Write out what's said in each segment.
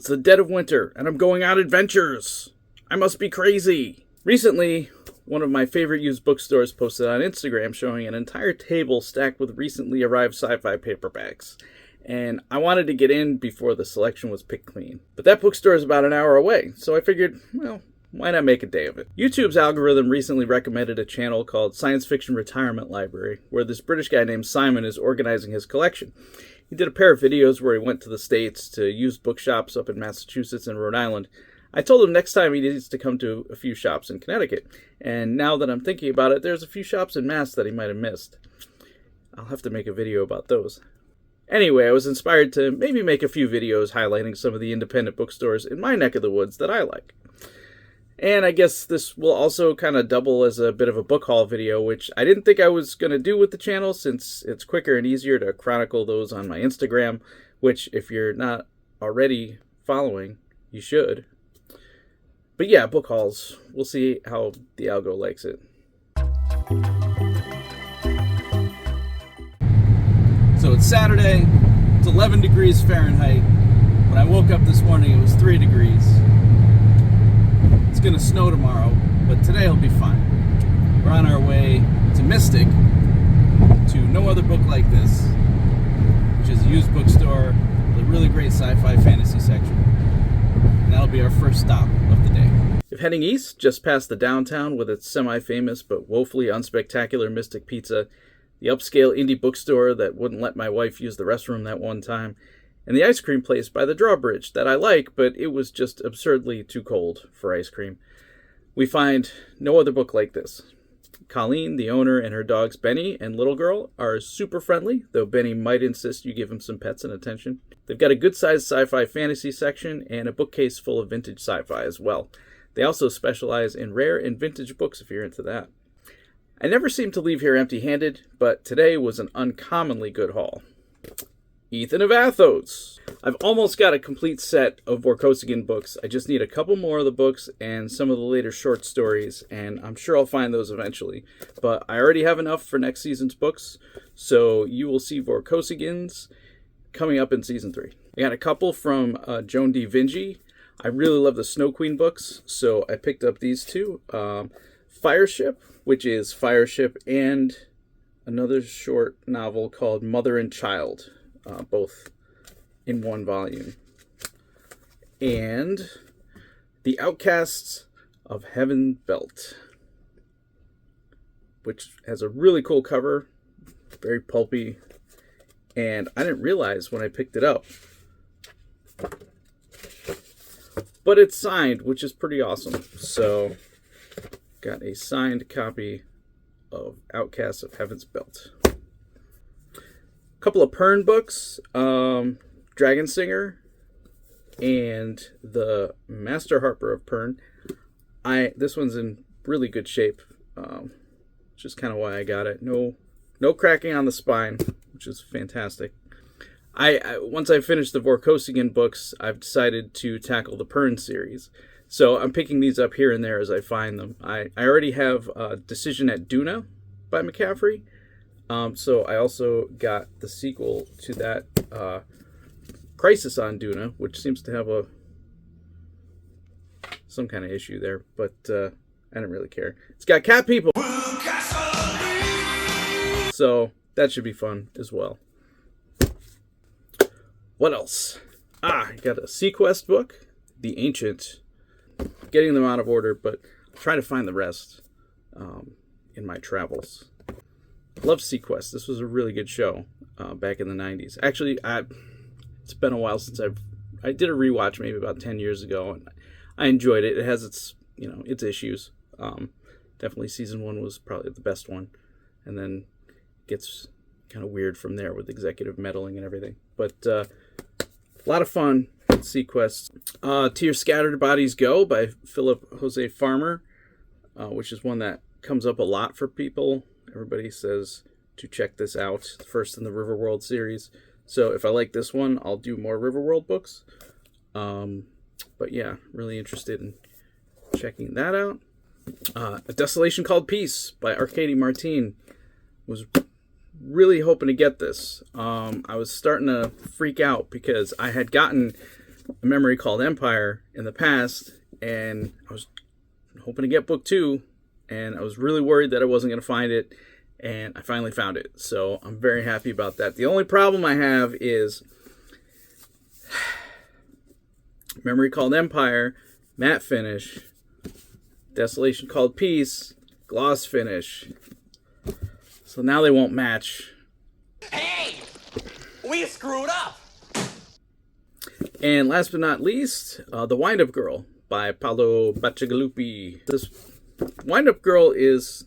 It's the dead of winter, and I'm going on adventures. I must be crazy. Recently, one of my favorite used bookstores posted on Instagram showing an entire table stacked with recently arrived sci-fi paperbacks. And I wanted to get in before the selection was picked clean. But that bookstore is about an hour away, so I figured, well, why not make a day of it? YouTube's algorithm recently recommended a channel called Science Fiction Retirement Library, where this British guy named Simon is organizing his collection. He did a pair of videos where he went to the States to used bookshops up in Massachusetts and Rhode Island. I told him next time he needs to come to a few shops in Connecticut, and now that I'm thinking about it, there's a few shops in Mass that he might have missed. I'll have to make a video about those. Anyway, I was inspired to maybe make a few videos highlighting some of the independent bookstores in my neck of the woods that I like. And I guess this will also kind of double as a bit of a book haul video, which I didn't think I was going to do with the channel since it's quicker and easier to chronicle those on my Instagram, which if you're not already following, you should. But yeah, book hauls. We'll see how the algo likes it. So it's Saturday, it's 11 degrees Fahrenheit. When I woke up this morning, it was 3 degrees. It's gonna snow tomorrow, but today will be fine. We're on our way to Mystic, to No Other Book Like This, which is a used bookstore with a really great sci-fi fantasy section. And that'll be our first stop of the day. If heading east, just past the downtown with its semi-famous but woefully unspectacular Mystic Pizza, the upscale indie bookstore that wouldn't let my wife use the restroom that one time, and the ice cream place by the drawbridge that I like, but it was just absurdly too cold for ice cream, we find No Other Book Like This. Colleen, the owner, and her dogs Benny and Little Girl are super friendly, though Benny might insist you give him some pets and attention. They've got a good-sized sci-fi fantasy section and a bookcase full of vintage sci-fi as well. They also specialize in rare and vintage books if you're into that. I never seem to leave here empty-handed, but today was an uncommonly good haul. Ethan of Athos. I've almost got a complete set of Vorkosigan books. I just need a couple more of the books and some of the later short stories, and I'm sure I'll find those eventually. But I already have enough for next season's books, so you will see Vorkosigans coming up in Season 3. I got a couple from Joan D. Vinci. I really love the Snow Queen books, so I picked up these two. Fireship, which is Fireship and another short novel called Mother and Child, both in one volume. And The Outcasts of Heaven Belt, which has a really cool cover, very pulpy, and I didn't realize when I picked it up. But it's signed, which is pretty awesome. So, got a signed copy of Outcasts of Heaven's Belt. A couple of Pern books, Dragon Singer and the Master Harper of Pern. This one's in really good shape, which is kind of why I got it. No cracking on the spine, which is fantastic. Once I finish the Vorkosigan books, I've decided to tackle the Pern series. So I'm picking these up here and there as I find them. I already have Decision at Duna by McCaffrey. So I also got the sequel to that, Crisis on Duna, which seems to have some kind of issue there, but I didn't really care. It's got cat people, so that should be fun as well. What else? I got a Sequest book, The Ancient. Getting them out of order, but I'll try to find the rest in my travels. Love Sequest. This was a really good show back in the 90s. Actually, it's been a while since I did a rewatch maybe about 10 years ago, and I enjoyed it. It has its issues. Definitely season 1 was probably the best one, and then gets kind of weird from there with executive meddling and everything. But a lot of fun. Sequest. To Your Scattered Bodies Go by Philip Jose Farmer, which is one that comes up a lot for people. Everybody says to check this out. First in the Riverworld series. So if I like this one, I'll do more Riverworld books. But yeah, really interested in checking that out. A Desolation Called Peace by Arkady Martin. Was really hoping to get this. I was starting to freak out because I had gotten A Memory Called Empire in the past, and I was hoping to get book 2, and I was really worried that I wasn't going to find it, and I finally found it. So I'm very happy about that. The only problem I have is Memory Called Empire, matte finish, Desolation Called Peace, gloss finish. So now they won't match. Hey! We screwed up! And last but not least, The Wind-Up Girl by Paolo Bacigalupi. This Wind-Up Girl is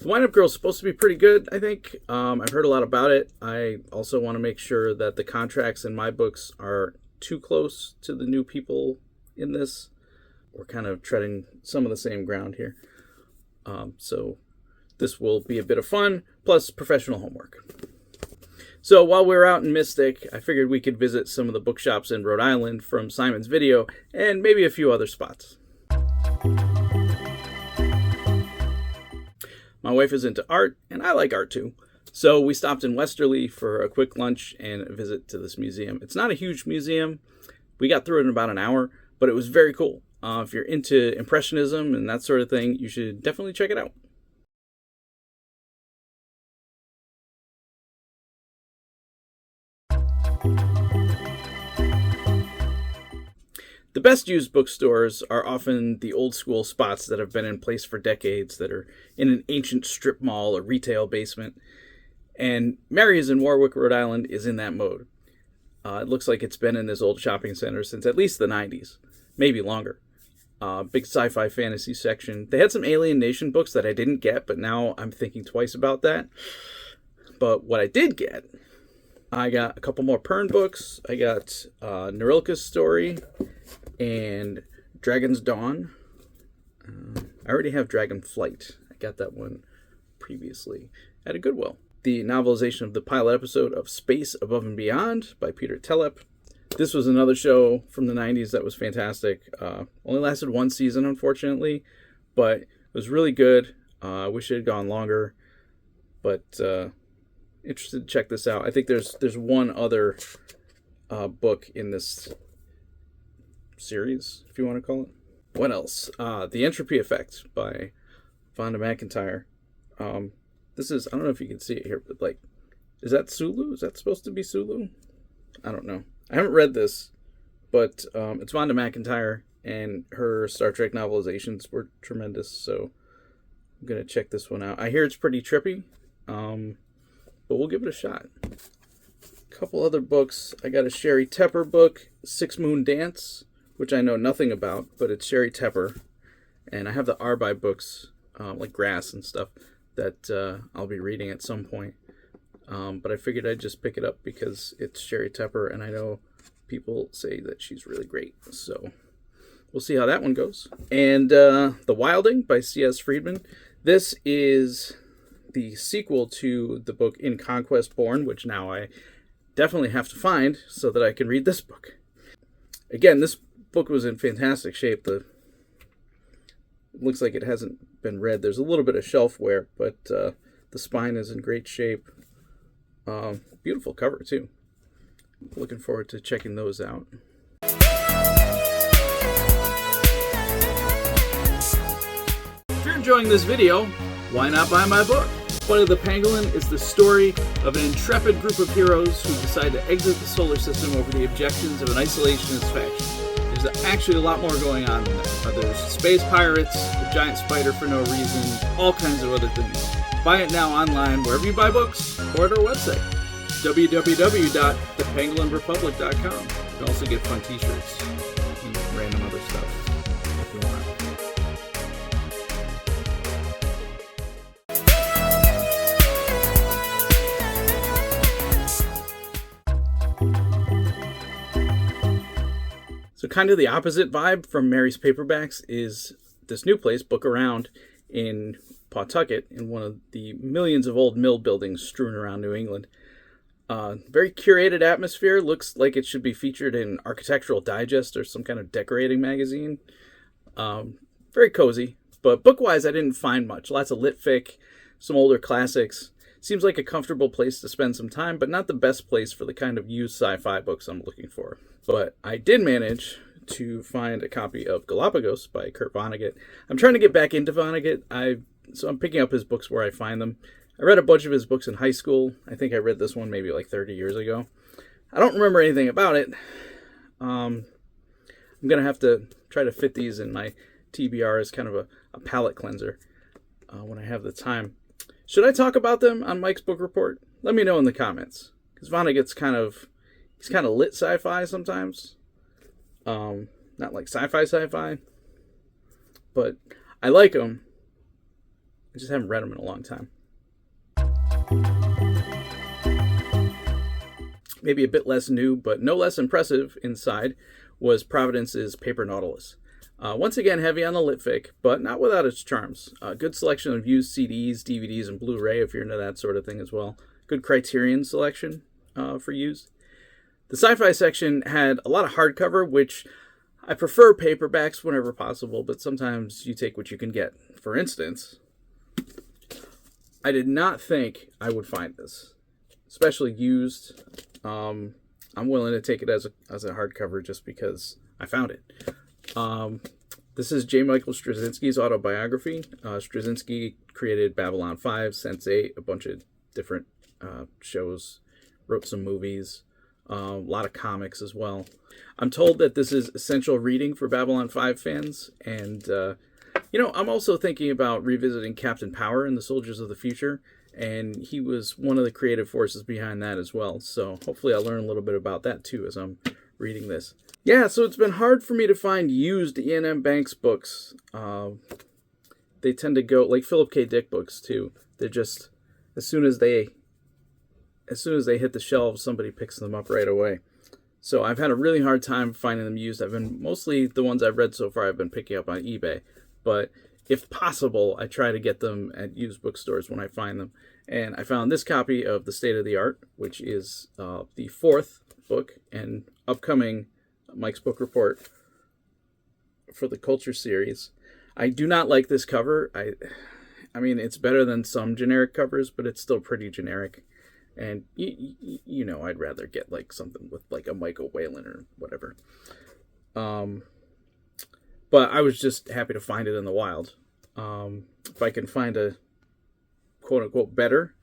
supposed to be pretty good, I think. I've heard a lot about it. I also want to make sure that the contracts in my books are too close to the new people in this. We're kind of treading some of the same ground here. So this will be a bit of fun, plus professional homework. So while we were out in Mystic, I figured we could visit some of the bookshops in Rhode Island from Simon's video, and maybe a few other spots. My wife is into art, and I like art too. So we stopped in Westerly for a quick lunch and a visit to this museum. It's not a huge museum. We got through it in about an hour, but it was very cool. If you're into Impressionism and that sort of thing, you should definitely check it out. The best used bookstores are often the old school spots that have been in place for decades, that are in an ancient strip mall or retail basement. And Mary's in Warwick, Rhode Island is in that mode. It looks like it's been in this old shopping center since at least the 90s, maybe longer. Big sci-fi fantasy section. They had some Alien Nation books that I didn't get, but now I'm thinking twice about that. But what I did get, I got a couple more Pern books. I got Nautilus story and Dragon's Dawn. I already have Dragon Flight. I got that one previously at a Goodwill. The novelization of the pilot episode of Space Above and Beyond by Peter Tellep. This was another show from the 90s that was fantastic. Only lasted one season, unfortunately, but it was really good. I wish it had gone longer, but interested to check this out. I think there's one other book in this series, if you want to call it. What else? The Entropy Effect by Vonda McIntyre. This is, I don't know if you can see it here, but like, is that Sulu? Is that supposed to be Sulu? I don't know. I haven't read this, but it's Vonda McIntyre, and her Star Trek novelizations were tremendous, so I'm going to check this one out. I hear it's pretty trippy, but we'll give it a shot. A couple other books. I got a Sherry Tepper book, Six Moon Dance, which I know nothing about, but it's Sherry Tepper, and I have the Arby books, like Grass and stuff, that I'll be reading at some point. But I figured I'd just pick it up because it's Sherry Tepper, and I know people say that she's really great. So we'll see how that one goes. And The Wilding by C.S. Friedman. This is the sequel to the book In Conquest Born, which now I definitely have to find so that I can read this book. Again, this book was in fantastic shape. It looks like it hasn't been read. There's a little bit of shelf wear, but the spine is in great shape. Beautiful cover, too. Looking forward to checking those out. If you're enjoying this video, why not buy my book? Flight of the Pangolin is the story of an intrepid group of heroes who decide to exit the solar system over the objections of an isolationist faction. There's actually a lot more going on than that. There's space pirates, a giant spider for no reason, all kinds of other things. Buy it now online wherever you buy books or at our website, www.thepangolinrepublic.com. You can also get fun t-shirts and random other stuff if you want. So kind of the opposite vibe from Mary's Paperbacks is this new place, Book Around, in Pawtucket, in one of the millions of old mill buildings strewn around New England. Very curated atmosphere. Looks like it should be featured in Architectural Digest or some kind of decorating magazine. Very cozy. But book-wise, I didn't find much. Lots of lit fic, some older classics. Seems like a comfortable place to spend some time, but not the best place for the kind of used sci-fi books I'm looking for. But I did manage to find a copy of Galapagos by Kurt Vonnegut. I'm trying to get back into Vonnegut, so I'm picking up his books where I find them. I read a bunch of his books in high school. I think I read this one maybe like 30 years ago. I don't remember anything about it. I'm going to have to try to fit these in my TBR as kind of a palate cleanser when I have the time. Should I talk about them on Mike's book report? Let me know in the comments. Because Vonnegut's he's kind of lit sci-fi sometimes. Not like sci-fi, but I like him. I just haven't read them in a long time. Maybe a bit less new, but no less impressive inside was Providence's Paper Nautilus. Once again, heavy on the litfic, but not without its charms. A good selection of used CDs, DVDs, and Blu-ray if you're into that sort of thing as well. Good Criterion selection for used. The sci-fi section had a lot of hardcover, which I prefer paperbacks whenever possible, but sometimes you take what you can get. For instance, I did not think I would find this, especially used. I'm willing to take it as a hardcover just because I found it. This is J. Michael Straczynski's autobiography. Straczynski created Babylon 5, Sense8, a bunch of different shows, wrote some movies, a lot of comics as well. I'm told that this is essential reading for Babylon 5 fans, and I'm also thinking about revisiting Captain Power and the Soldiers of the Future, and he was one of the creative forces behind that as well. So hopefully I'll learn a little bit about that too as I'm reading this. Yeah, so it's been hard for me to find used E&M Banks books. They tend to go, like Philip K. Dick books too. They're just, as soon as they hit the shelves, somebody picks them up right away. So I've had a really hard time finding them used. Mostly the ones I've read so far I've been picking up on eBay. But if possible, I try to get them at used bookstores when I find them. And I found this copy of The State of the Art, which is the fourth book and upcoming Mike's book report for the Culture series. I do not like this cover. I mean, it's better than some generic covers, but it's still pretty generic. And I'd rather get like something with like a Michael Whalen or whatever. But I was just happy to find it in the wild. If I can find a quote-unquote better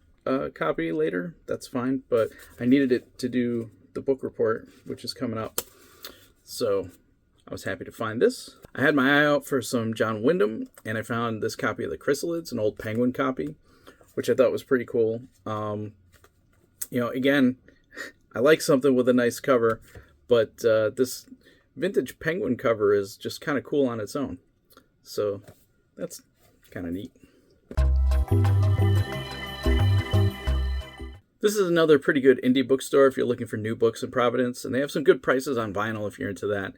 copy later, that's fine. But I needed it to do the book report, which is coming up. So I was happy to find this. I had my eye out for some John Wyndham, and I found this copy of The Chrysalids, an old Penguin copy, which I thought was pretty cool. Again, I like something with a nice cover, but this vintage Penguin cover is just kind of cool on its own. So that's kind of neat. This is another pretty good indie bookstore if you're looking for new books in Providence, and they have some good prices on vinyl if you're into that.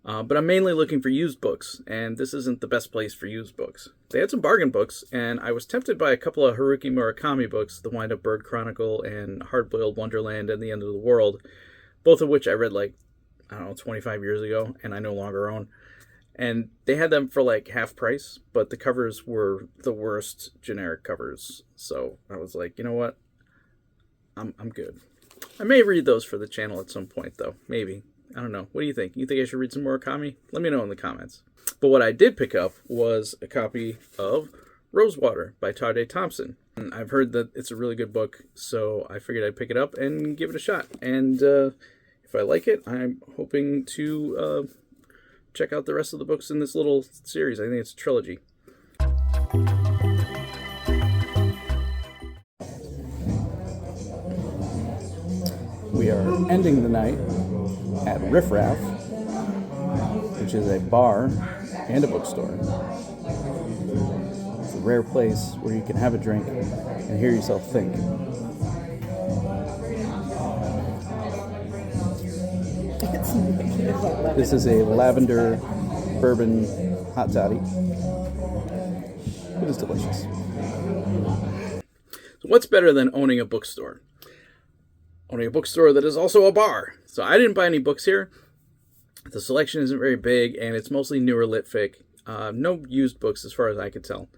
But I'm mainly looking for used books, and this isn't the best place for used books. They had some bargain books, and I was tempted by a couple of Haruki Murakami books, The Wind-Up Bird Chronicle and Hard-Boiled Wonderland and The End of the World, both of which I read 25 years ago, and I no longer own. And they had them for like half price, but the covers were the worst generic covers. So I was like, you know what? I'm good. I may read those for the channel at some point, though. Maybe. I don't know. What do you think? You think I should read some Murakami? Let me know in the comments. But what I did pick up was a copy of Rosewater by Tade Thompson. And I've heard that it's a really good book, so I figured I'd pick it up and give it a shot. And if I like it, I'm hoping to check out the rest of the books in this little series. I think it's a trilogy. We are ending the night at Riffraff, which is a bar and a bookstore. It's a rare place where you can have a drink and hear yourself think. This is a lavender bourbon hot toddy. It is delicious. So what's better than owning a bookstore? Owning a bookstore that is also a bar. So I didn't buy any books here. The selection isn't very big, and it's mostly newer lit fic. No used books as far as I could tell.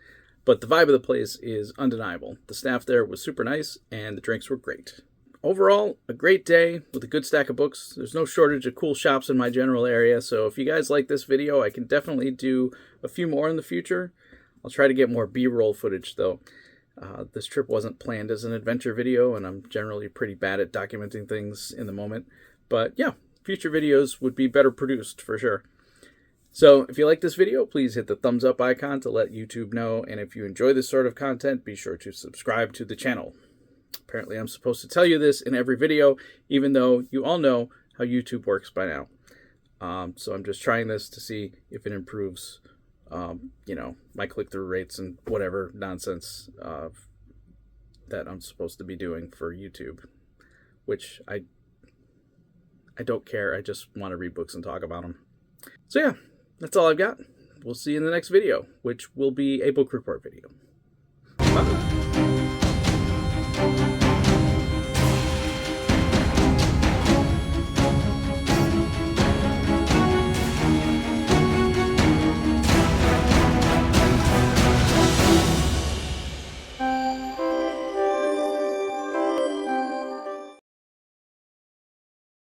But the vibe of the place is undeniable. The staff there was super nice, and the drinks were great. Overall, a great day with a good stack of books. There's no shortage of cool shops in my general area, so if you guys like this video, I can definitely do a few more in the future. I'll try to get more B-roll footage, though. This trip wasn't planned as an adventure video, and I'm generally pretty bad at documenting things in the moment. But yeah, future videos would be better produced, for sure. So if you like this video, please hit the thumbs up icon to let YouTube know. And if you enjoy this sort of content, be sure to subscribe to the channel. Apparently I'm supposed to tell you this in every video, even though you all know how YouTube works by now. So I'm just trying this to see if it improves, you know, my click-through rates and whatever nonsense that I'm supposed to be doing for YouTube, which I don't care. I just want to read books and talk about them. So yeah, that's all I've got. We'll see you in the next video, which will be a book report video. Bye.